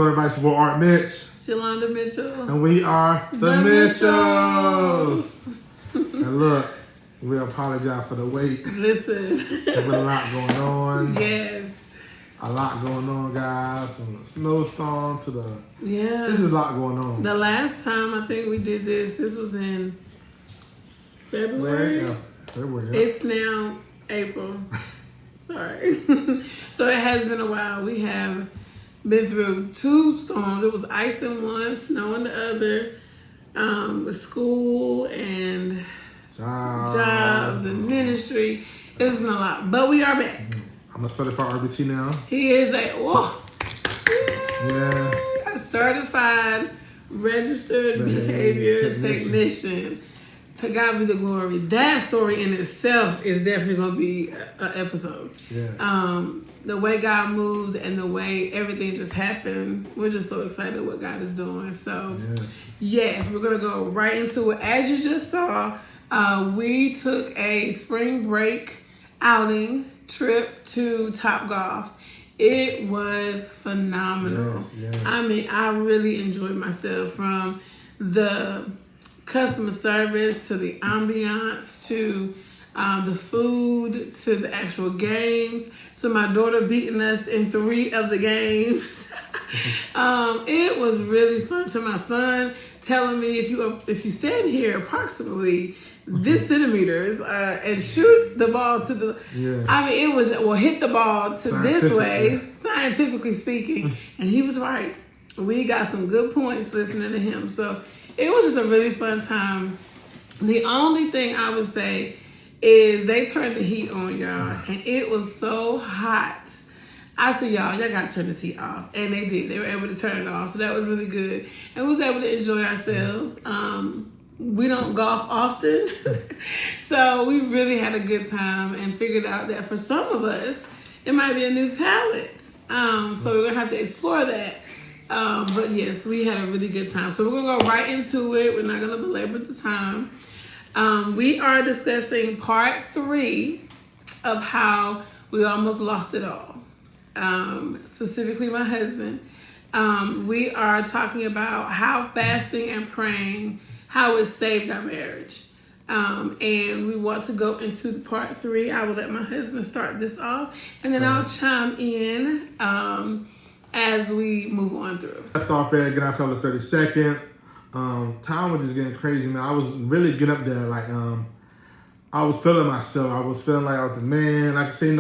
Everybody, it's your boy Art Mitch. Shalonda Mitchell. And we are the Mitchells. And look, we apologize for the wait. Listen. There's been a lot going on. Yes. A lot going on, guys. From the snowstorm to the... Yeah. There's just a lot going on. The last time I think we did this was in February. Yeah. February, yeah. It's now April. Sorry. So it has been a while. We have been through 2 storms. It was ice in one, snow in the other. With school and jobs and ministry. It's been a lot. But we are back. I'm a certified RBT now. He is a Yeah. a certified registered behavior technician. To God be the glory. That story in itself is definitely going to be an episode. Yeah. The way God moved and the way everything just happened, we're just so excited what God is doing. So, yes, we're going to go right into it. As you just saw, we took a spring break outing trip to Topgolf. It was phenomenal. Yes. I mean, I really enjoyed myself, from the customer service to the ambiance to the food to the actual games to my daughter beating us in 3 of the games. It was really fun. To my son telling me, if you stand here approximately this centimeters and shoot the ball to the, I mean, it was, hit the ball to this way, scientifically speaking, and he was right. We got some good points listening to him. So it was just a really fun time. The only thing I would say is they turned the heat on, y'all, and it was so hot. I said, y'all gotta turn this heat off. And they did. They were able to turn it off. So that was really good. And we was able to enjoy ourselves. We don't golf often. So we really had a good time and figured out that for some of us, it might be a new talent. So we're gonna have to explore that. But yes, we had a really good time. So we're gonna go right into it. We're not gonna belabor the time. We are discussing part 3 of how we almost lost it all. Specifically my husband. We are talking about how fasting and praying, how it saved our marriage. And we want to go into part 3. I will let my husband start this off, and then I'll chime in as we move on through. I thought that getting outside the 32nd. Time was just getting crazy, man. I was really getting up there, like I was feeling myself. I was feeling like I was the man. Like I say,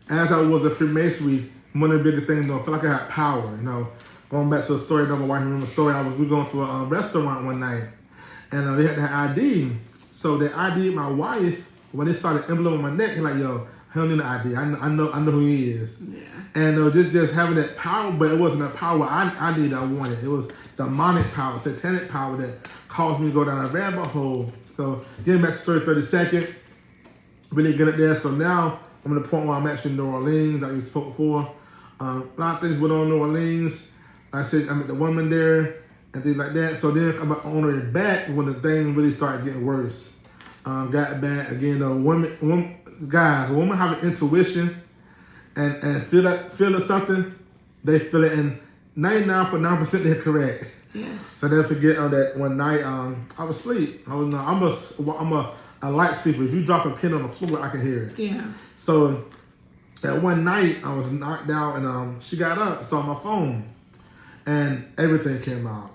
as I was a Freemasonry, one of the bigger things, I feel like I had power. Going back to the story, my wife remember the story. We going to a restaurant one night, and they had the ID. So they ID'd my wife. When they started emblem on my neck, he's like, "Yo, I don't need an ID. I know who he is." Yeah. And just having that power, but it wasn't a power I needed. I wanted. It was demonic power, satanic power that caused me to go down a rabbit hole. So getting back to story 32nd, really get up there. So now I'm at the point where I'm actually in New Orleans, like we spoke before. A lot of things went on in New Orleans. Like I said, I met the woman there and things like that. So then I'm on the way back when the thing really started getting worse. Got back again. The women have an intuition and feel something. They feel it, and 99.9% they're correct. Yes. So never forget that one night I was asleep. I'm a light sleeper. If you drop a pin on the floor, I can hear it. Yeah. So that one night I was knocked out, and she got up, saw my phone, and everything came out.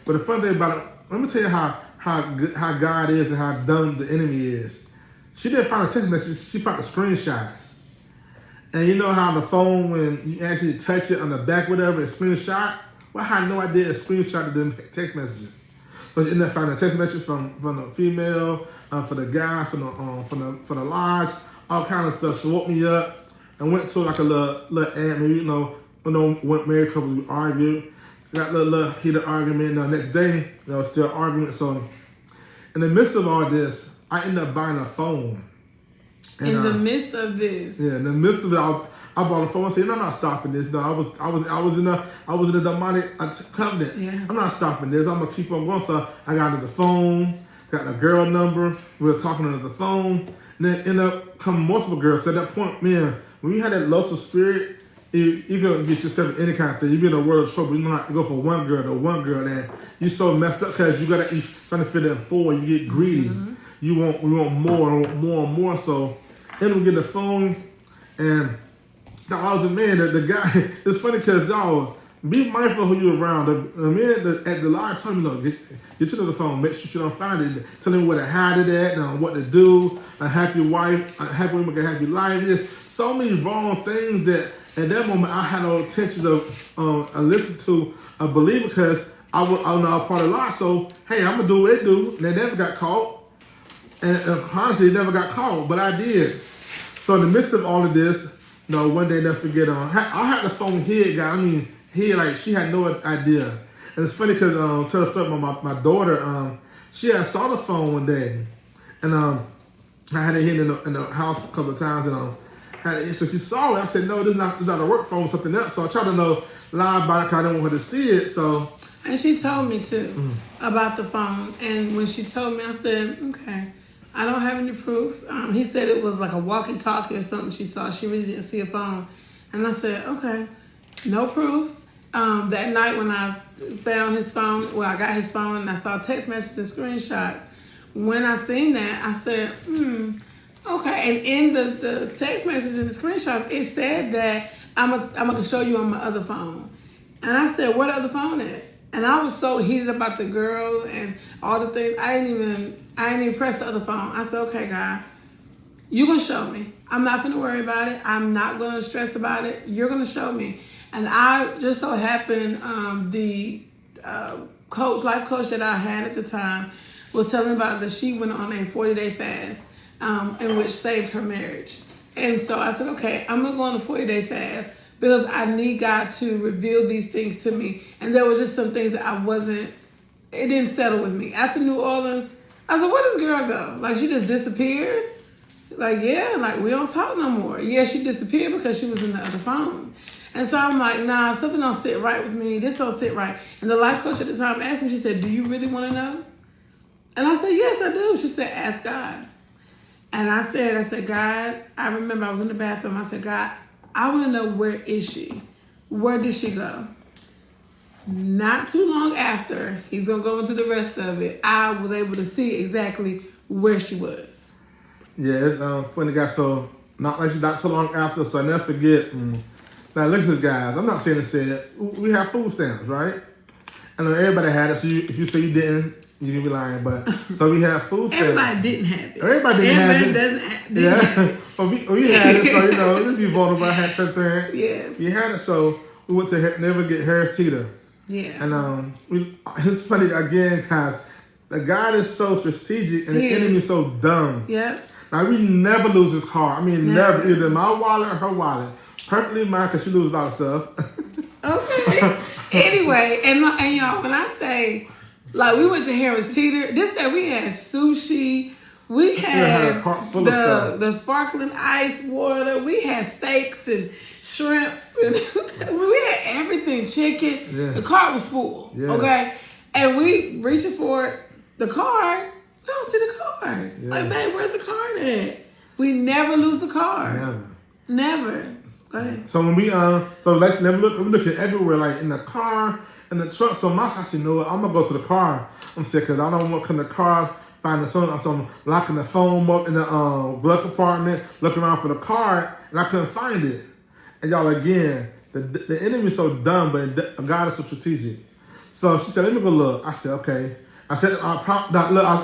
But the fun thing about it, let me tell you how God is and how dumb the enemy is. She didn't find a text message. She found the screenshots. And you know how the phone, when you actually touch it on the back, whatever, it's screenshot? Well, I had no idea it screenshotted them text messages. So she ended up finding text messages from the female, for the guy, from the lodge, all kind of stuff. She woke me up and went to like a little aunt, maybe, when married couples we argued. Got a little heated argument. The next day, still arguing. So in the midst of all this, I ended up buying a phone. And, in the midst of this. Yeah, in the midst of it, I bought a phone. I said, "I'm not stopping this. No, I was in a demonic covenant. Yeah. I'm not stopping this. I'm gonna keep on going." So I got into the phone, got the girl number. We were talking on the phone. And then ended up coming multiple girls. So at that point, man, when you had that lustful spirit, you gonna get yourself in any kind of thing. You be in a world of trouble. You don't have to go from one girl to one girl, and you so messed up because you trying to fit in four. You get greedy. Mm-hmm. You want more and more. So then we get the phone, and I was a man. The guy. It's funny because y'all be mindful who you're around. The man at the live time, get you to the phone. Make sure you don't find it. Tell him where to hide it at, and what to do. A happy wife, a happy woman, a happy life. There's so many wrong things that at that moment I had no intention to listen to a believer because I was part of the lie. So hey, I'm gonna do what they do, and they never got caught. And honestly, they never got caught, but I did. So in the midst of all of this, one day never forget. I had the phone hid, guy. I mean, hid like she had no idea. And it's funny because tell a story about my daughter. She had saw the phone one day, and I had it hidden in the house a couple of times, and so she saw it. I said, no, this is not a work phone, something else. So I tried to lie about it because I didn't want her to see it. So. And she told me too about the phone. And when she told me, I said, okay, I don't have any proof. He said it was like a walkie-talkie or something she saw. She really didn't see a phone. And I said, okay, no proof. That night when I found his phone, I got his phone and I saw text messages and screenshots. When I seen that, I said, okay. And in the text messages and the screenshots, it said that I'm gonna show you on my other phone. And I said, what other phone is? And I was so heated about the girl and all the things. I didn't even press the other phone. I said, okay, God, you're going to show me. I'm not going to worry about it. I'm not going to stress about it. You're going to show me. And I just so happened, the life coach that I had at the time was telling me about that she went on a 40-day fast, in which saved her marriage. And so I said, okay, I'm going to go on a 40-day fast, because I need God to reveal these things to me. And there were just some things that it didn't settle with me. After New Orleans, I said, where does this girl go? Like, she just disappeared? Like, yeah, like, we don't talk no more. Yeah, she disappeared because she was in the other phone. And so I'm like, nah, something don't sit right with me. This don't sit right. And the life coach at the time asked me, she said, do you really want to know? And I said, yes, I do. She said, ask God. And I said, God, I remember I was in the bathroom. I said, God, I want to know, where is she? Where did she go? Not too long after, he's going to go into the rest of it, I was able to see exactly where she was. Yeah, it's funny, guys. So, not too long after, so I never forget. Now, look at this, guys. I'm not saying to say that. We have food stamps, right? I know everybody had it, so if you say you didn't, you can be lying. But so we have food stamps. Everybody didn't have it. Everybody didn't have it. Didn't have it. Well, we had it, so let's be vulnerable. I had transparent. Yes. We had it, so we went to never get Harris Teeter. Yeah. And it's funny again, guys. The God is so strategic, and the enemy is so dumb. Yep. Now we never lose his car. I mean, never. Either my wallet or her wallet. Perfectly mine, because she loses a lot of stuff. Okay. Anyway, and y'all, when I say, like, we went to Harris Teeter, this day we had sushi. We had a cart full of stuff. The sparkling ice water. We had steaks and shrimps. And we had everything, chicken. Yeah. The cart was full, okay? And we reaching for the card. We don't see the card. Yeah. Like, babe, where's the card at? We never lose the card. Never. Go ahead. So when we so let's never look. We're looking everywhere, like in the car, in the truck. So my I said, you know what? I'm gonna go to the car. I'm saying, because I don't want to come to the car, find the phone. So I'm locking the phone up in the glove compartment, looking around for the card, and I couldn't find it. And y'all, again, the enemy is so dumb, but God is so strategic. So she said, let me go look. I said, okay. I said, I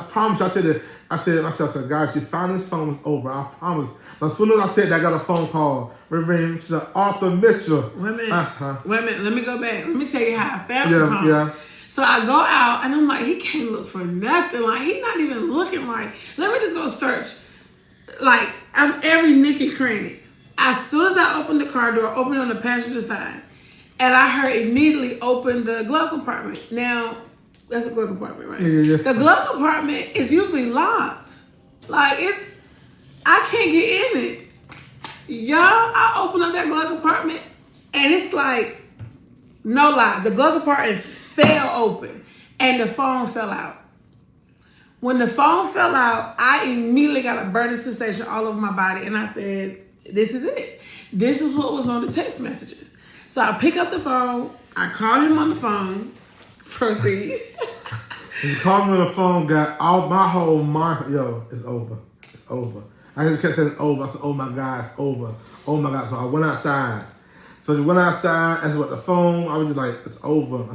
promise you. I said, guys, you found this phone was over. I promise. As soon as I said that, I got a phone call. She said, Arthur Mitchell. Wait a minute. Let me go back. Let me tell you how I found the phone. Yeah. So I go out, and I'm like, he can't look for nothing. Like, he's not even looking right. Let me just go search. Like, I'm every nick and cranny. As soon as I opened the car door, opened on the passenger side, and I heard immediately open the glove compartment. Now, that's a glove compartment, right? Yeah. The glove compartment is usually locked. Like, I can't get in it. Y'all, I opened up that glove compartment, and it's like, no lie, the glove compartment fell open, and the phone fell out. When the phone fell out, I immediately got a burning sensation all over my body, and I said, this is it. This is what was on the text messages. So I pick up the phone. I call him on the phone. Proceed. He called me on the phone, got all my whole mind. Yo, it's over. It's over. I just kept saying it's over. I said, oh my God, it's over. Oh my God. So I went outside. So I went outside, and with the phone, I was just like, it's over.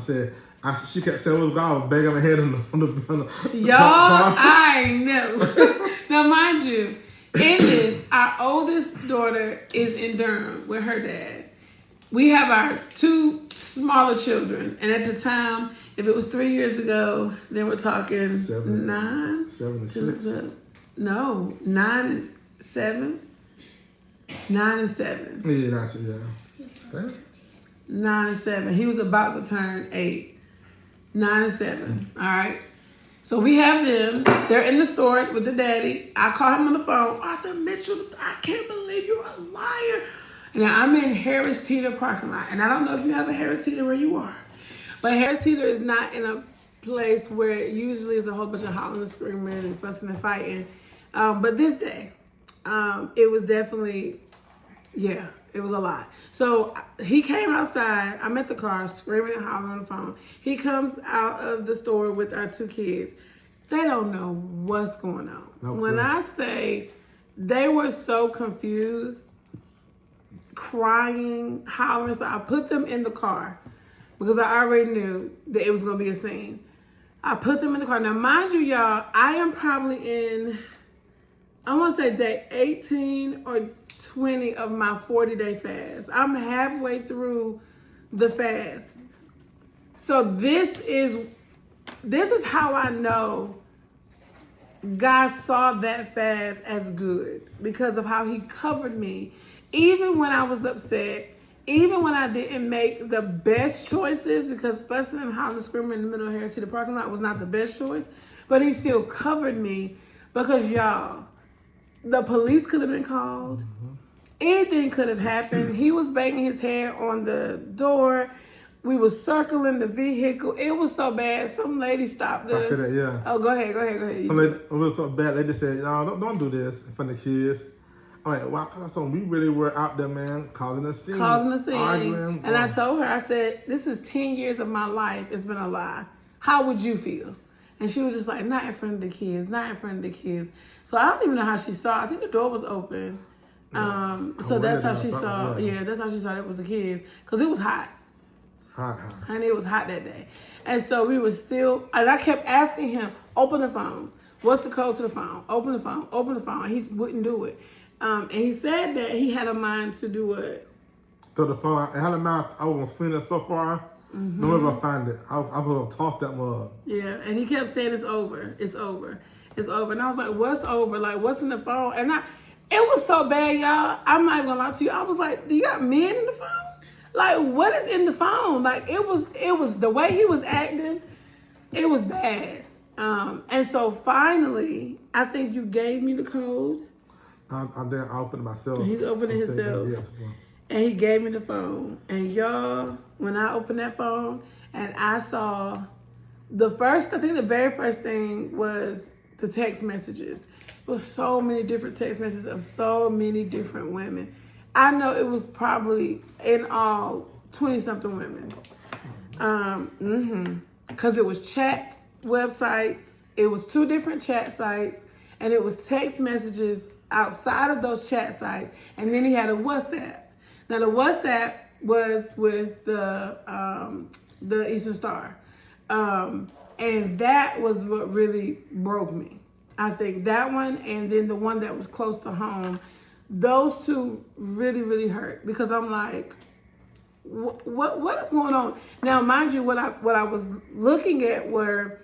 She kept saying, "What's God?" I was banging my head on the Y'all, I know. Now, mind you, in this, our oldest daughter is in Durham with her dad. We have our 2 smaller children, and at the time, if it was 3 years ago, then we're talking 9, 7 and 6. No, 9 and 7. 9 and 7. Yeah, that's it. Yeah. Damn. 9 and 7. He was about to turn 8. 9 and 7. All right. So we have them. They're in the store with the daddy. I call him on the phone. Arthur Mitchell, I can't believe you're a liar. Now I'm in Harris Teeter parking lot, and I don't know if you have a Harris Teeter where you are, but Harris Teeter is not in a place where it usually is a whole bunch of hollering and screaming and fussing and fighting. But this day, it was definitely, yeah, it was a lot. So he came outside. I'm at the car screaming and hollering on the phone. He comes out of the store with our 2 kids. They don't know what's going on. No when clue. I say they were so confused, crying, hollering, so I put them in the car because I already knew that it was going to be a scene. I put them in the car. Now, mind you, y'all, I am probably in, I want to say day 18 or 20 of my 40-day fast. I'm halfway through the fast. So this is how I know God saw that fast as good, because of how he covered me. Even when I was upset, even when I didn't make the best choices, because fussing and hollering, screaming in the middle of Harris Teeter parking lot was not the best choice, but he still covered me because, y'all, the police could have been called. Mm-hmm. Anything could have happened. He was banging his head on the door. We were circling the vehicle. It was so bad. Some lady stopped us. I said that, yeah. Oh, go ahead. Some lady, it was so bad. They just said, no, don't do this in front of the kids. I'm like, wow, we really were out there, man, causing a scene. Arguing. And I told her, I said, this is 10 years of my life. It's been a lie. How would you feel? And she was just like, not in front of the kids, not in front of the kids. So I don't even know how she saw. I think the door was open. Yeah. So that's how she saw. Yeah, that's how she saw it was the kids. Because it was hot. Hot. Honey, it was hot that day. And so we were still, and I kept asking him, open the phone. What's the code to the phone? Open the phone. Open the phone. He wouldn't do it. And he said that he had a mind to do what? Throw the phone. I had a mind. I was going to swing it so far. Mm-hmm. No one's going to find it. I was going to toss that mug. Yeah, and he kept saying it's over. It's over. It's over. And I was like, what's over? Like, what's in the phone? And it was so bad, y'all. I'm not even going to lie to you. I was like, do you got men in the phone? Like, what is in the phone? Like, it was the way he was acting, it was bad. And so finally, I think you gave me the code. I opened it myself. He's opening himself. And he gave me the phone. And y'all, when I opened that phone and I saw the very first thing was the text messages. It was so many different text messages of so many different women. I know it was probably in all 20-something women. Because it was chat websites. It was 2 different chat sites. And it was text messages outside of those chat sites. And then he had a WhatsApp. Now the WhatsApp was with the Eastern Star. And that was what really broke me. I think that one, and then the one that was close to home, those 2 really, really hurt, because I'm like, what is going on? Now, mind you, what I was looking at were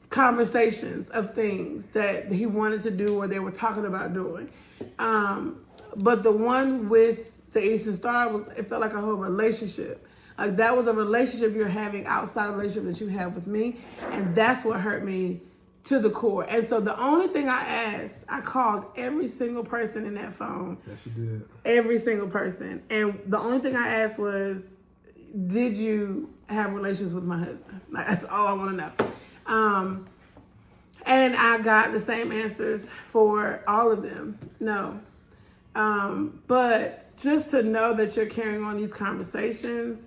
conversations of things that he wanted to do or they were talking about doing. But the one with the Eastern Star, it felt like a whole relationship. Like, that was a relationship you're having outside of the relationship that you have with me. And that's what hurt me to the core. And so the only thing I asked, I called every single person in that phone. Yes, you did. Every single person. And the only thing I asked was, did you have relations with my husband? Like, that's all I want to know. And I got the same answers for all of them. No. But just to know that you're carrying on these conversations,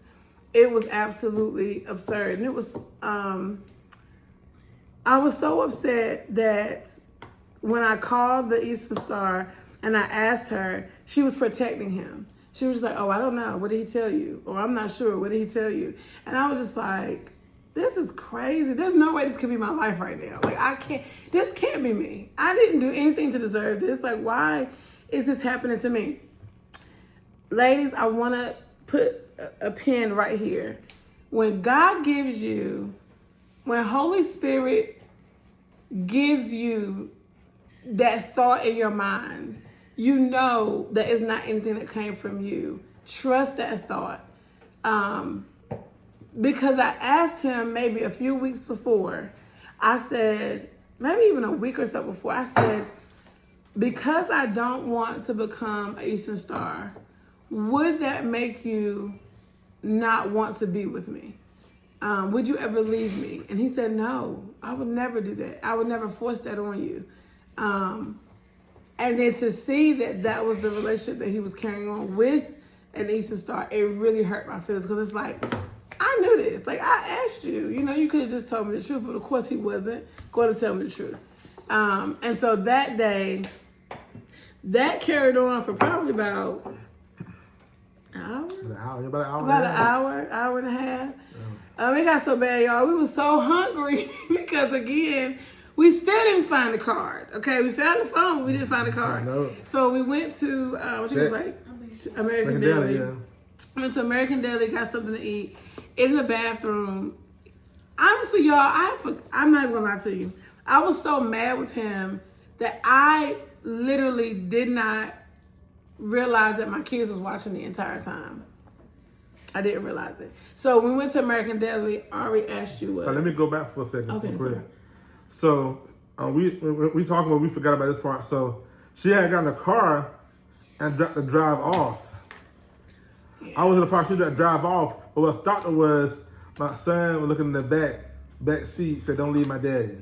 it was absolutely absurd. And it was, I was so upset that when I called the Eastern Star and I asked her, she was protecting him. She was just like, oh, I don't know. What did he tell you? Or I'm not sure. What did he tell you? And I was just like, this is crazy. There's no way this could be my life right now. Like, this can't be me. I didn't do anything to deserve this. Like, why is this happening to me? Ladies, I want to put a pin right here. When God gives you, when Holy Spirit gives you that thought in your mind, you know that it's not anything that came from you. Trust that thought. Because I asked him maybe a few weeks before, I said, maybe even a week or so before, I said, because I don't want to become an Eastern Star, would that make you not want to be with me? Would you ever leave me? And he said, no, I would never do that. I would never force that on you. And then to see that that was the relationship that he was carrying on with an Eastern Star, it really hurt my feelings because it's like, I knew this. Like, I asked you. You know, you could have just told me the truth, but of course he wasn't going to tell me the truth. And so that day, that carried on for probably about an hour? About an hour and a half. Yeah. It got so bad, y'all. We were so hungry because, again, we still didn't find the card. Okay, we found the phone, but we didn't find the card. So we went to, what you was like? American Deli. Yeah. Went to American Deli, got something to eat. In the bathroom. Honestly, y'all, I'm not even gonna lie to you. I was so mad with him that I literally did not realize that my kids was watching the entire time. I didn't realize it. So when we went to American Deli, Ari asked you what. Let me go back for a second. Okay, sorry. So we talking about, we forgot about this part. So she had gotten a car and dropped the drive off. Yeah. I was in the car, she dropped the drive off. But what stopped her was my son was looking in the back seat, said, "Don't leave my daddy."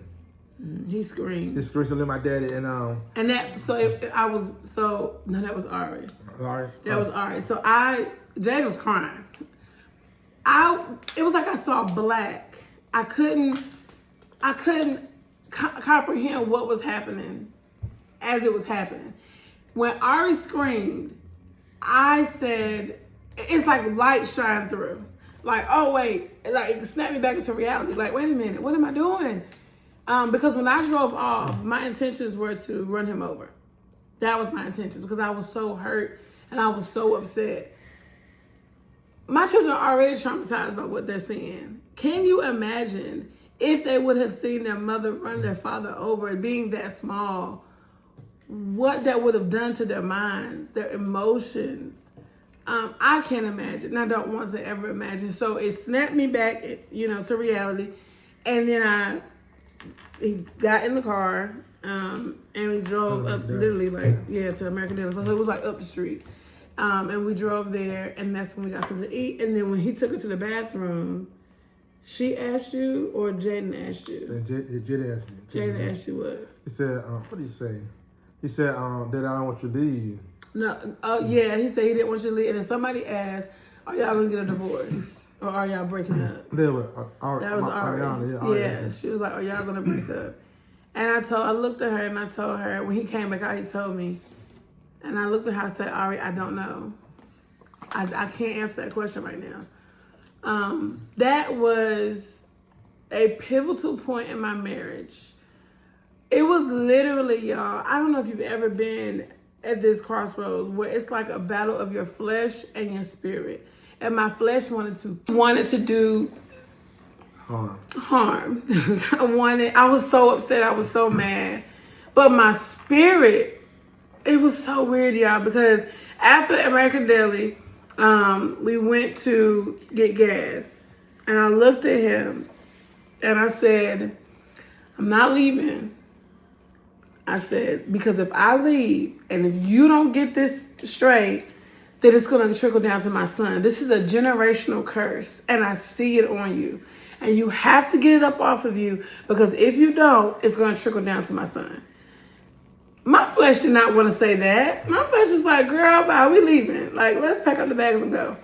He screamed. He screamed, "Don't leave my daddy." And that was Ari. Ari. That was Ari. So Jada was crying. It was like I saw black. I couldn't comprehend what was happening as it was happening. When Ari screamed, I said, it's like light shine through. Like, oh wait, like it snapped me back into reality. Like, wait a minute, what am I doing? Because when I drove off, my intentions were to run him over. That was my intention because I was so hurt and I was so upset. My children are already traumatized by what they're seeing. Can you imagine if they would have seen their mother run their father over, being that small, what that would have done to their minds, their emotions? I can't imagine. And I don't want to ever imagine. So it snapped me back, to reality. And then he got in the car, and we drove up literally to American Deli. So it was like up the street. And we drove there, and that's when we got something to eat. And then when he took her to the bathroom, she asked you or Jaden asked you? Jaden asked me. Jaden asked you what? He said, what did he say? He said that I don't want you to leave. No, yeah, he said he didn't want you to leave. And then somebody asked, are y'all going to get a divorce? Or are y'all breaking up? That was Ariana. Yeah, she was like, are y'all going to break up? And I looked at her and I told her, when he came back out, he told me. And I looked at her and said, Ari, I don't know. I can't answer that question right now. That was a pivotal point in my marriage. It was literally, y'all, I don't know if you've ever been at this crossroads where it's like a battle of your flesh and your spirit. And my flesh wanted to do harm. I was so upset. I was so mad. But my spirit, it was so weird, y'all, because after American Deli, we went to get gas. And I looked at him and I said, I'm not leaving. I said, because if I leave and if you don't get this straight, then it's going to trickle down to my son. This is a generational curse, and I see it on you. And you have to get it up off of you, because if you don't, it's going to trickle down to my son. My flesh did not want to say that. My flesh was like, girl, bye, we leaving. Like, let's pack up the bags and go.